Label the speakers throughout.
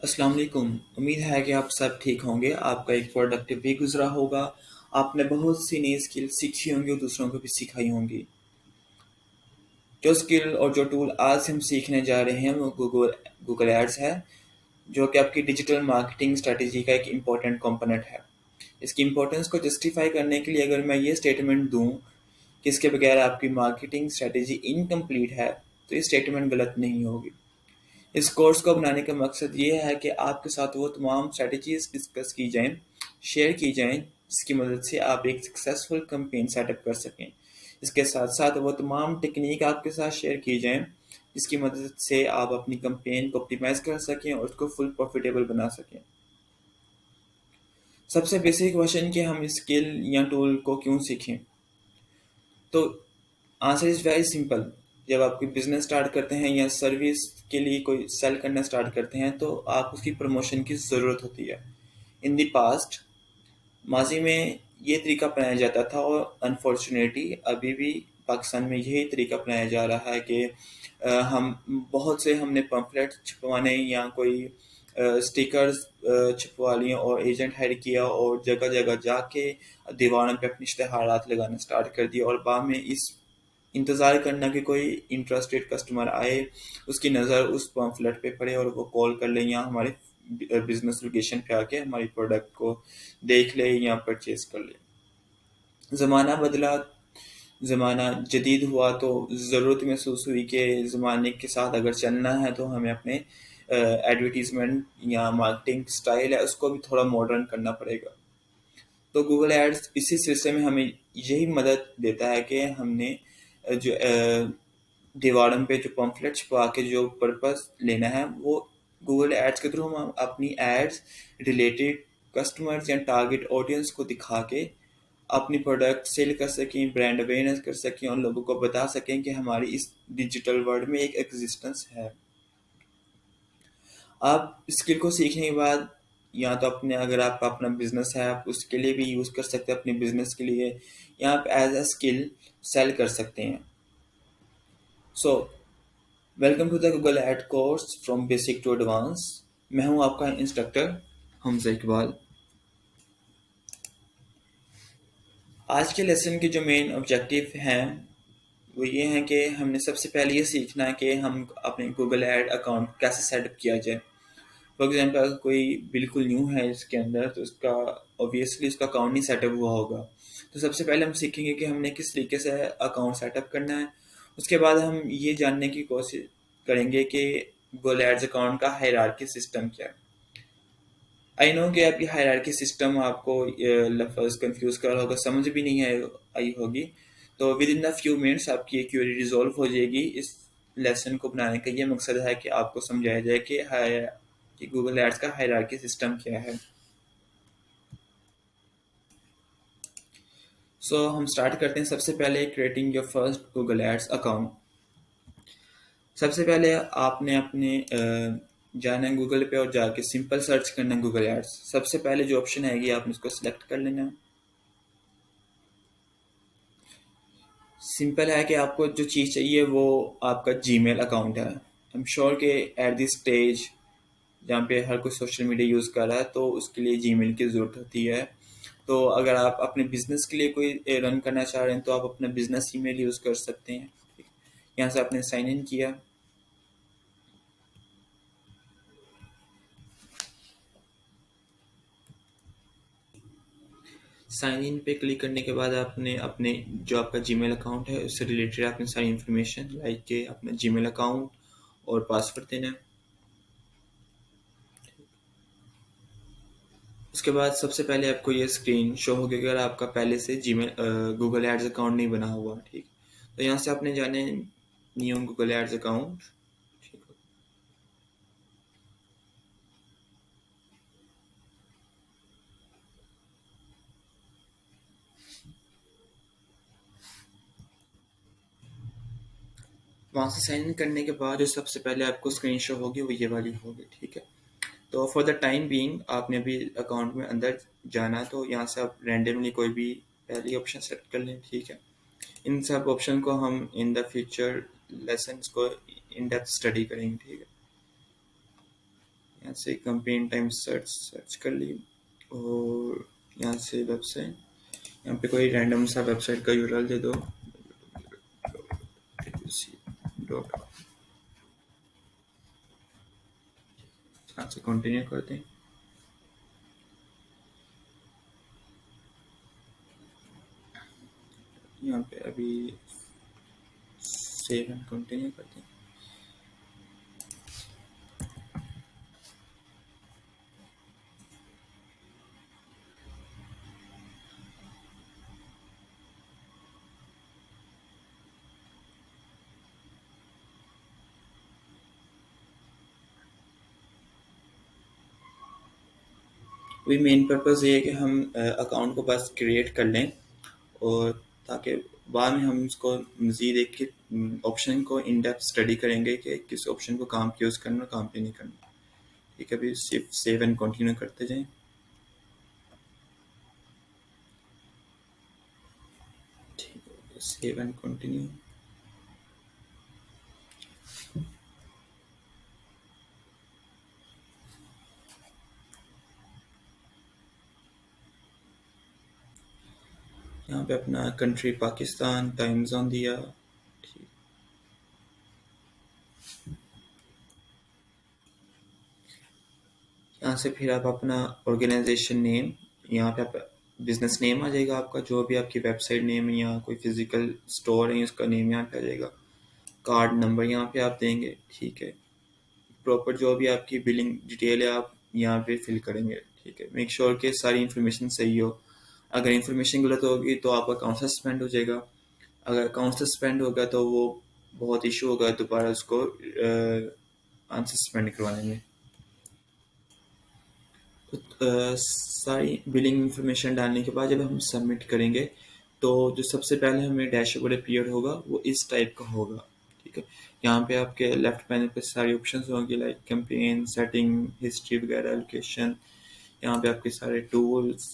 Speaker 1: अस्सलाम वालेकुम। उम्मीद है कि आप सब ठीक होंगे। आपका एक प्रोडक्टिव वीक गुजरा होगा। आपने बहुत सी नई स्किल सीखी होंगी और दूसरों को भी सिखाई होंगी। जो स्किल और जो टूल आज हम सीखने जा रहे हैं वो गूगल गूगल एड्स है, जो कि आपकी डिजिटल मार्केटिंग स्ट्रेटजी का एक इम्पोर्टेंट कंपोनेंट है। इसकी इम्पोर्टेंस को जस्टिफाई करने के लिए अगर मैं ये स्टेटमेंट दूं कि इसके बगैर आपकी मार्केटिंग स्ट्रेटजी इनकम्प्लीट है, तो ये स्टेटमेंट गलत नहीं होगी। इस कोर्स को बनाने का मकसद ये है कि आपके साथ वो तमाम स्ट्रेटजीज डिस्कस की जाएं, शेयर की जाएं, जिसकी मदद से आप एक सक्सेसफुल कैंपेन सेटअप कर सकें। इसके साथ साथ वो तमाम टेक्निक आपके साथ शेयर की जाएं, जिसकी मदद से आप अपनी कैंपेन को ऑप्टिमाइज कर सकें और उसको फुल प्रॉफिटेबल बना सकें। सबसे बेसिक क्वेश्चन कि हम स्किल या टूल को क्यों सीखें, तो आंसर इज़ वेरी सिंपल। जब आप कोई बिजनेस स्टार्ट करते हैं या सर्विस के लिए कोई सेल करना स्टार्ट करते हैं, तो आप उसकी प्रमोशन की ज़रूरत होती है। इन द पास्ट, माजी में ये तरीका अपनाया जाता था और अनफॉर्चुनेटली अभी भी पाकिस्तान में यही तरीका अपनाया जा रहा है कि हम बहुत से हमने पम्फलेट छपवाने या कोई स्टिकर्स छपवा लिए और एजेंट हायर किया और जगह जगह जाके दीवारों पे अपनी इश्तेहारात लगाना स्टार्ट कर दिया, और बाद में इस इंतज़ार करना कि कोई इंटरेस्टेड कस्टमर आए, उसकी नज़र उस पम्फलेट पे पड़े और वो कॉल कर ले या हमारे बिजनेस लोकेशन पे आके हमारी प्रोडक्ट को देख ले या परचेज कर ले। ज़माना बदला, ज़माना जदीद हुआ, तो ज़रूरत महसूस हुई कि ज़माने के साथ अगर चलना है तो हमें अपने एडवर्टीज़मेंट या मार्केटिंग स्टाइल है उसको भी थोड़ा मॉडर्न करना पड़ेगा। तो गूगल एड्स इसी सिलसिले में हमें यही मदद देता है कि हमने जो दीवारों पे जो पम्फलेट छपवा के जो पर्पस लेना है, वो गूगल एड्स के थ्रू हम अपनी एड्स रिलेटेड कस्टमर्स या टारगेट ऑडियंस को दिखा के अपनी प्रोडक्ट सेल कर सकें, ब्रांड अवेयरनेस कर सकें और लोगों को बता सकें कि हमारी इस डिजिटल वर्ल्ड में एक एग्जिस्टेंस है। आप स्किल को सीखने के बाद या तो अपने, अगर आपका अपना बिजनेस है, आप उसके लिए भी यूज़ कर सकते हैं अपने बिजनेस के लिए, या आप एज अ स्किल सेल कर सकते हैं। So welcome to the Google ad course from basic to advance. मैं हूं आपका इंस्ट्रक्टर हमजा इकबाल। आज के लेसन के जो मेन ऑब्जेक्टिव हैं वो ये हैं कि हमने सबसे पहले ये सीखना है कि हम अपने गूगल एड अकाउंट कैसे सेटअप किया जाए। फॉर एग्जांपल, अगर कोई बिल्कुल न्यू है इसके अंदर, तो उसका ऑब्वियसली उसका अकाउंट नहीं सेटअप हुआ होगा। तो सबसे पहले हम सीखेंगे कि हमने किस तरीके से अकाउंट सेटअप करना है। उसके बाद हम ये जानने की कोशिश करेंगे कि गूगल एड्स अकाउंट का हायरार्की सिस्टम क्या है। आई नो कि आपकी हायरार्की सिस्टम आपको लफ्ज़ कंफ्यूज कर रहा होगा, समझ भी नहीं आई होगी। तो with in the few minutes आपकी एक क्वेरी रिजॉल्व हो जाएगी। इस लेसन को बनाने का ये मकसद है कि आपको समझाया जाए कि गूगल एड्स का हायरार्की सिस्टम क्या है। सो हम स्टार्ट करते हैं। सबसे पहले creating your first Google ads account. सबसे पहले आपने अपने जाना है गूगल पे और जाके सिंपल सर्च करना है गूगल एड्स। सबसे पहले जो ऑप्शन आएगी आपने उसको सिलेक्ट कर लेना है। सिंपल है कि आपको जो चीज़ चाहिए वो आपका जीमेल अकाउंट है। आई एम श्योर कि एट दिस स्टेज जहाँ पे हर कोई सोशल मीडिया यूज़ कर रहा है, तो उसके लिए जीमेल की ज़रूरत होती है। तो अगर आप अपने बिजनेस के लिए कोई रन करना चाह रहे हैं तो आप अपना बिजनेस ईमेल यूज़ कर सकते हैं। यहाँ से आपने साइन इन किया। साइन इन पे क्लिक करने के बाद आपने अपने जो आपका जीमेल अकाउंट है उससे रिलेटेड आपने सारी इन्फॉर्मेशन लाइक के अपना जीमेल अकाउंट और पासवर्ड देना है। उसके बाद सबसे पहले आपको ये स्क्रीन शो होगी अगर आपका पहले से जीमेल गूगल एड्स अकाउंट नहीं बना हुआ। ठीक, तो यहाँ से आपने जाने न्यू गूगल एड्स अकाउंट। ठीक, वहाँ से साइन इन करने के बाद जो सबसे पहले आपको स्क्रीन शो होगी वो ये वाली होगी। ठीक है, तो फॉर द टाइम बीइंग आपने अभी अकाउंट में अंदर जाना, तो यहाँ से आप रैंडमली कोई भी पहली ऑप्शन सेलेक्ट कर लें। ठीक है, इन सब ऑप्शन को हम इन द फ्यूचर लेसन को इन डेप्थ स्टडी करेंगे। ठीक है, यहाँ से कैंपेन टाइम सर्च कर ली, और यहाँ से वेबसाइट, यहाँ पे कोई रैंडम सा वेबसाइट का यूआरएल दे दो, यहाँ से कंटिन्यू करते हैं। यहाँ पे अभी सेव एंड कंटिन्यू करते हैं। अभी मेन पर्पज़ ये है कि हम अकाउंट को बस क्रिएट कर लें, और ताकि बाद में हम इसको मज़ीद एक ऑप्शन को इन डेप्थ स्टडी करेंगे कि किस ऑप्शन को काम पे यूज़ करना और काम पे नहीं करना। ठीक है, अभी सिर्फ सेव एंड कंटिन्यू करते जाएं। ठीक है, सेव एंड कंटिन्यू। यहाँ पे अपना कंट्री पाकिस्तान, टाइम जोन दिया। ठीक, यहाँ से फिर आप अपना ऑर्गेनाइजेशन नेम, यहाँ पे आप बिजनेस नेम आ जाएगा आपका, जो भी आपकी वेबसाइट नेम है या कोई फिजिकल स्टोर है उसका नेम यहाँ पे आ जाएगा। कार्ड नंबर यहाँ पे आप देंगे। ठीक है, प्रॉपर जो भी आपकी बिलिंग डिटेल है आप यहाँ पे फिल करेंगे। ठीक है, मेक श्योर कि सारी इन्फॉर्मेशन सही हो। अगर इन्फॉर्मेशन गलत होगी तो आपका अकाउंट सस्पेंड हो जाएगा। अगर अकाउंट सस्पेंड होगा तो वो बहुत इशू होगा दोबारा उसको अनसस्पेंड करवाने में। तो सारी बिलिंग इन्फॉर्मेशन डालने के बाद जब हम सबमिट करेंगे तो जो सबसे पहले हमें डैशबोर्ड अपीयर होगा वो इस टाइप का होगा। ठीक है, यहाँ पे आपके लेफ्ट पैनल पे सारी ऑप्शंस होंगे, लाइक कैंपेन, सेटिंग, हिस्ट्री वगैरह, लोकेशन। यहाँ पे आपके सारे टूल्स,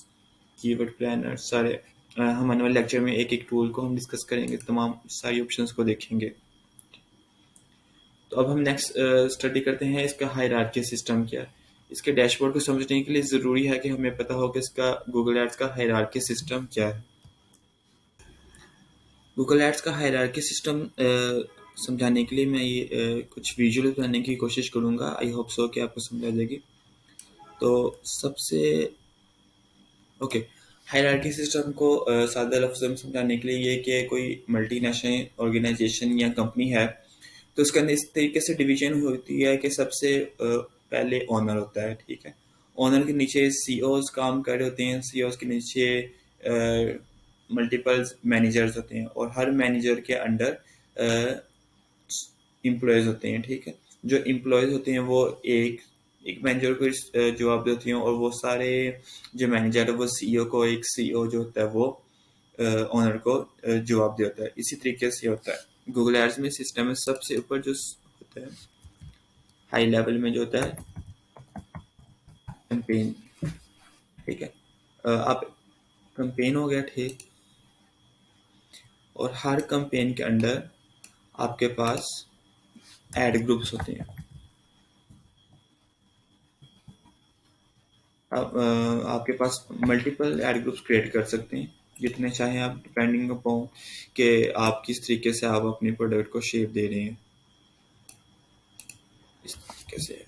Speaker 1: कीवर्ड प्लानर, सारे हम आने वाले लेक्चर में एक एक टूल को हम डिस्कस करेंगे, तमाम सारी ऑप्शंस को देखेंगे। तो अब हम नेक्स्ट स्टडी करते हैं इसका हायरार्की सिस्टम क्या है। इसके डैशबोर्ड को समझने के लिए ज़रूरी है कि हमें पता हो कि इसका गूगल एड्स का हायरार्की सिस्टम क्या है। गूगल एड्स का हायरार्की सिस्टम समझाने के लिए मैं ये कुछ विजुअल बनाने की कोशिश करूँगा। आई होप सो कि आपको समझ आ जाएगी। तो सबसे ओके, हायरार्की सिस्टम को सादा लफ्ज़ में समझाने के लिए ये कि कोई मल्टीनेशनल ऑर्गेनाइजेशन या कंपनी है तो उसके अंदर इस तरीके से डिवीजन होती है कि सबसे पहले ओनर होता है। ठीक है, ओनर के नीचे सीईओज काम कर रहे होते हैं, सीईओज के नीचे मल्टीपल मैनेजर्स होते हैं, और हर मैनेजर के अंडर एम्प्लॉयज़ होते हैं। ठीक है, जो एम्प्लॉयज़ होते हैं वो एक एक मैनेजर को जवाब देते हैं, और वो सारे जो मैनेजर है वो सीईओ को, एक सीईओ जो होता है वो ओनर को जवाब देता है। इसी तरीके से होता है गूगल एड्स में सिस्टम में सबसे ऊपर जो होता है हाई लेवल में जो होता है कैंपेन। ठीक है, आप कैंपेन हो गया। ठीक, और हर कैंपेन के अंडर आपके पास एड ग्रुप्स होते हैं। आपके पास मल्टीपल एड ग्रुप्स क्रिएट कर सकते हैं जितने चाहें आप, डिपेंडिंग अपॉन कि आप किस तरीके से आप अपने प्रोडक्ट को शेप दे रहे हैं। इस तरीके से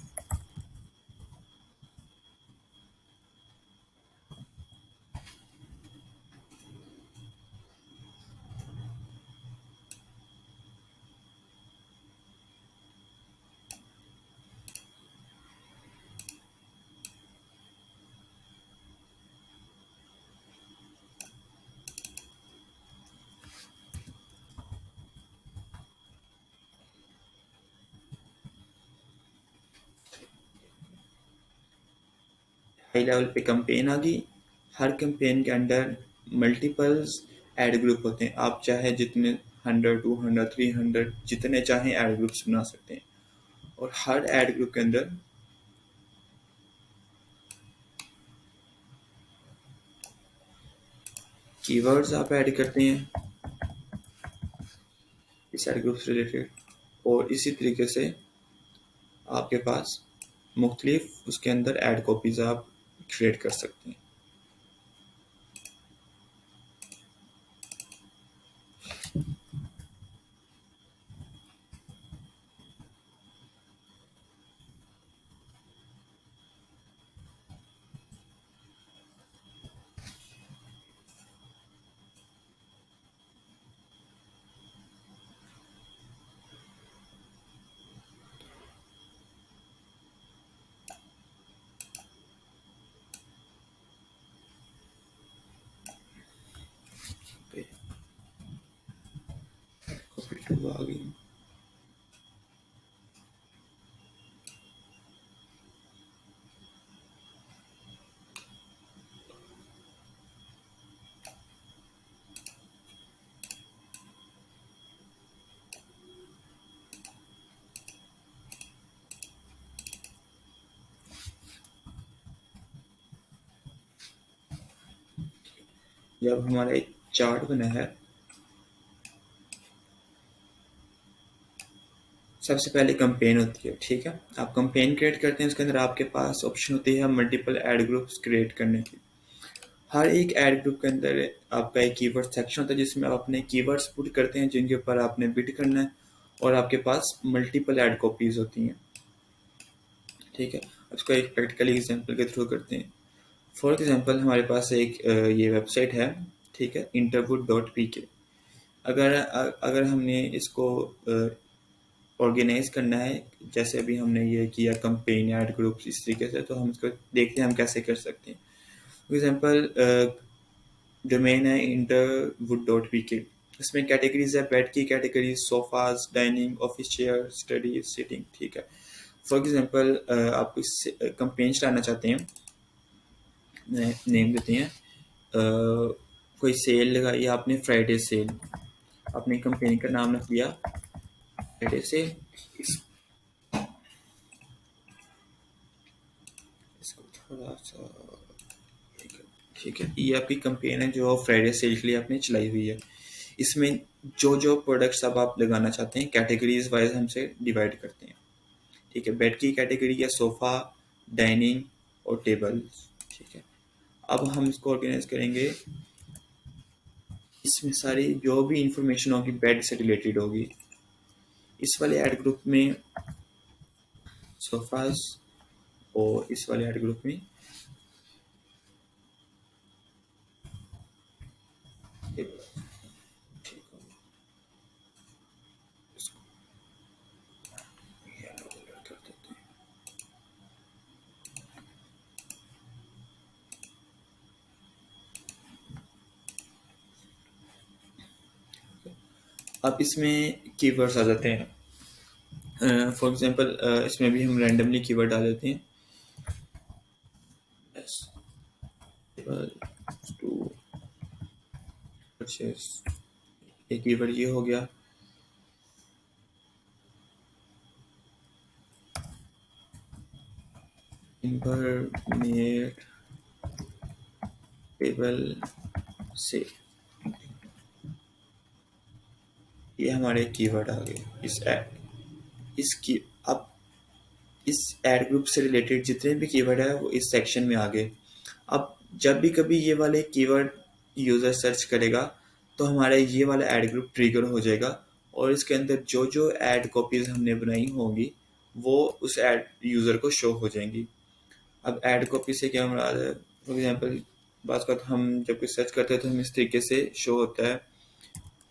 Speaker 1: हाई लेवल पे कैंपेन आ गई। हर कैंपेन के अंदर मल्टीपल्स एड ग्रुप होते हैं। आप चाहे जितने 100, 200, 300 जितने चाहें एड ग्रुप्स बना सकते हैं, और हर एड ग्रुप के अंदर कीवर्ड्स आप ऐड करते हैं इस एड ग्रुप से रिलेटेड, और इसी तरीके से आपके पास मुख्तलिफ उसके अंदर ऐड कॉपीज़ आप क्रिएट कर सकते हैं। कॉपी टू आ गई। जब हमारा एक चार्ट बना है, सबसे पहले कंपेन होती है, ठीक है। आप कंपेन क्रिएट करते हैं, उसके अंदर आपके पास ऑप्शन होती है मल्टीपल ऐड ग्रुप्स क्रिएट करने की। हर एक ऐड ग्रुप के अंदर आपका एक कीवर्ड सेक्शन होता है जिसमें आप अपने कीवर्ड्स पुट करते हैं जिनके ऊपर आपने बिड करना है, और आपके पास मल्टीपल ऐड कॉपीज होती हैं, ठीक है। अब इसको एक प्रैक्टिकल एग्जांपल के थ्रू करते हैं। फॉर एग्जांपल हमारे पास एक ये वेबसाइट है, ठीक है, interwood.pk। अगर अगर हमने इसको ऑर्गेनाइज करना है, जैसे अभी हमने ये किया कंपेन ऐड ग्रुप्स इस तरीके से, तो हम इसको देखते हैं हम कैसे कर सकते हैं। फॉर एग्जांपल डोमेन है interwood.pk। इसमें कैटेगरीज है, बेड की categories, sofas, dining, office chair, study, sitting, ठीक है। फॉर एग्जांपल आप इस कंपेन चलाना चाहते हैं, नेम देते हैं कोई सेल लगाई आपने, फ्राइडे सेल, आपने कंपेन का नाम रख दिया फ्राइडे सेल। इसको थोड़ा सा, ठीक है, ये आपकी कंपेन है जो फ्राइडे सेल के लिए आपने चलाई हुई है। इसमें जो जो प्रोडक्ट्स अब आप लगाना चाहते हैं कैटेगरीज वाइज हमसे डिवाइड करते हैं, ठीक है। बेड की कैटेगरी है सोफ़ा, डाइनिंग और टेबल, ठीक है। अब हम इसको ऑर्गेनाइज करेंगे, इसमें सारी जो भी इंफॉर्मेशन होगी बेड से रिलेटेड होगी। इस वाले ऐड ग्रुप में सोफाज, और इस वाले ऐड ग्रुप में अब इसमें कीवर्ड्स आ जाते हैं। फॉर एग्जांपल इसमें भी हम रैंडमली कीवर्ड डाल देते हैं, टू परचेस, एक कीवर्ड ये हो गया। इंफॉर्मेट टेबल से, ये हमारे कीवर्ड आ गए इसकी। अब इस ऐड ग्रुप से रिलेटेड जितने भी कीवर्ड है वो इस सेक्शन में आ गए। अब जब भी कभी ये वाले कीवर्ड यूज़र सर्च करेगा तो हमारा ये वाला ऐड ग्रुप ट्रिगर हो जाएगा, और इसके अंदर जो जो ऐड कॉपीज़ हमने बनाई होंगी वो उस ऐड यूज़र को शो हो जाएंगी। अब ऐड कॉपी से क्या मुराद है, फॉर एग्जांपल बात हम जब कुछ सर्च करते हैं तो हम इस तरीके से शो होता है,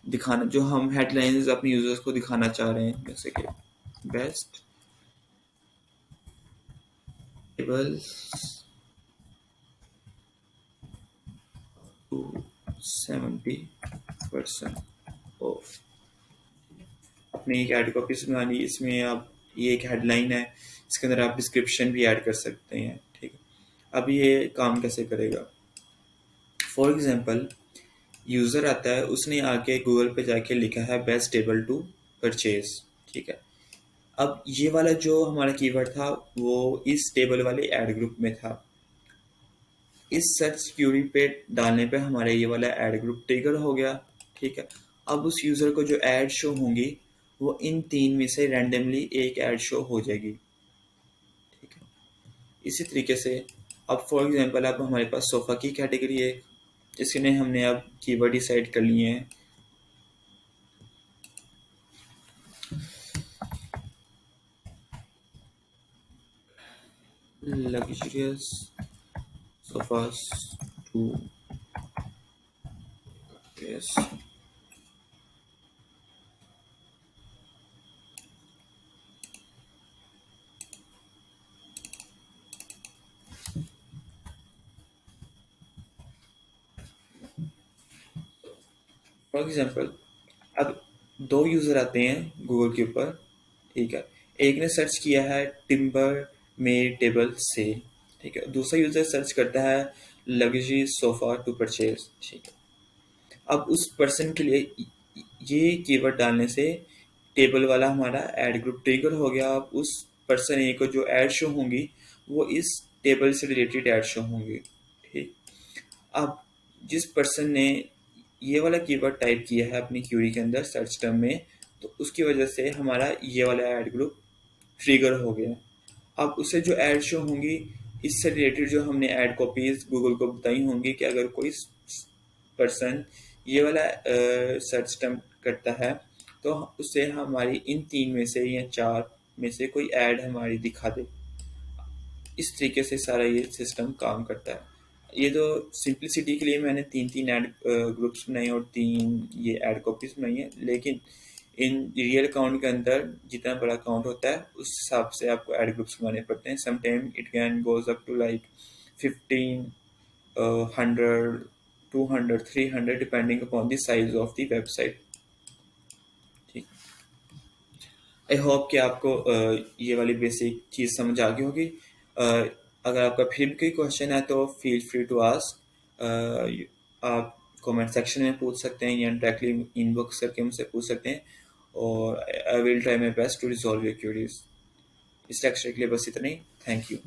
Speaker 1: दिखाना जो हम हेडलाइंस अपने यूजर्स को दिखाना चाह रहे हैं, जैसे कि बेस्ट टेबल टू 70% ऑफ। अपनी एक ऐड कॉपी बनानी, इसमें आप ये एक हेडलाइन है, इसके अंदर आप डिस्क्रिप्शन भी ऐड कर सकते हैं, ठीक है। अब ये काम कैसे करेगा, फॉर एग्जांपल यूज़र आता है, उसने आके गूगल पे जाके लिखा है बेस्ट टेबल टू परचेज, ठीक है। अब ये वाला जो हमारा कीवर्ड था वो इस टेबल वाले ऐड ग्रुप में था। इस सर्च क्यूरी पे डालने पे हमारा ये वाला ऐड ग्रुप ट्रिगर हो गया, ठीक है। अब उस यूज़र को जो ऐड शो होंगी वो इन तीन में से रैंडमली एक ऐड शो हो जाएगी, ठीक है। इसी तरीके से अब फॉर एग्जांपल अब हमारे पास सोफ़ा की कैटेगरी है जिसके हमने अब कीवर्ड डिसाइड कर लिए हैं। Luxurious sofas to yes. For example अब दो यूज़र आते हैं गूगल के ऊपर, ठीक है। एक ने सर्च किया है टिम्बर मेड टेबल से, ठीक है। दूसरा यूज़र सर्च करता है लग्जरी सोफ़ा टू परचेज, ठीक है। अब उस पर्सन के लिए ये कीवर्ड डालने से टेबल वाला हमारा ऐड ग्रुप ट्रिगर हो गया। अब उस पर्सन ए को जो ऐड शो होंगी वो इस टेबल से रिलेटेड ऐड शो होंगी, ठीक। अब जिस पर्सन ने ये वाला कीवर्ड टाइप किया है अपनी क्यूरी के अंदर सर्च टर्म में, तो उसकी वजह से हमारा ये वाला ऐड ग्रुप ट्रिगर हो गया। अब उससे जो ऐड शो होंगी इससे रिलेटेड जो हमने ऐड कॉपीज गूगल को बताई होंगी कि अगर कोई पर्सन ये वाला सर्च टर्म करता है तो उससे हमारी इन 3 में से या 4 में से कोई ऐड हमारी दिखा दे। इस तरीके से सारा ये सिस्टम काम करता है। ये तो सिंपलिसिटी के लिए मैंने 3-3 ऐड ग्रुप्स बनाए और 3 ये ऐड कॉपीज बनाई हैं, लेकिन इन रियल अकाउंट के अंदर जितना बड़ा अकाउंट होता है उस हिसाब से आपको ऐड ग्रुप्स बनाने पड़ते हैं। Sometime it can goes up to like 15, 100, 200, 300 depending upon the size of the website, ठीक। आई होप कि आपको ये वाली बेसिक चीज़ समझ आ गई होगी। अगर आपका फिर भी कोई क्वेश्चन है तो फील फ्री टू आस्क। आप कमेंट सेक्शन में पूछ सकते हैं या डायरेक्टली इनबॉक्स करके मुझसे पूछ सकते हैं और I will try my best to resolve your queries. इस लेक्चर के लिए बस इतना ही। Thank you.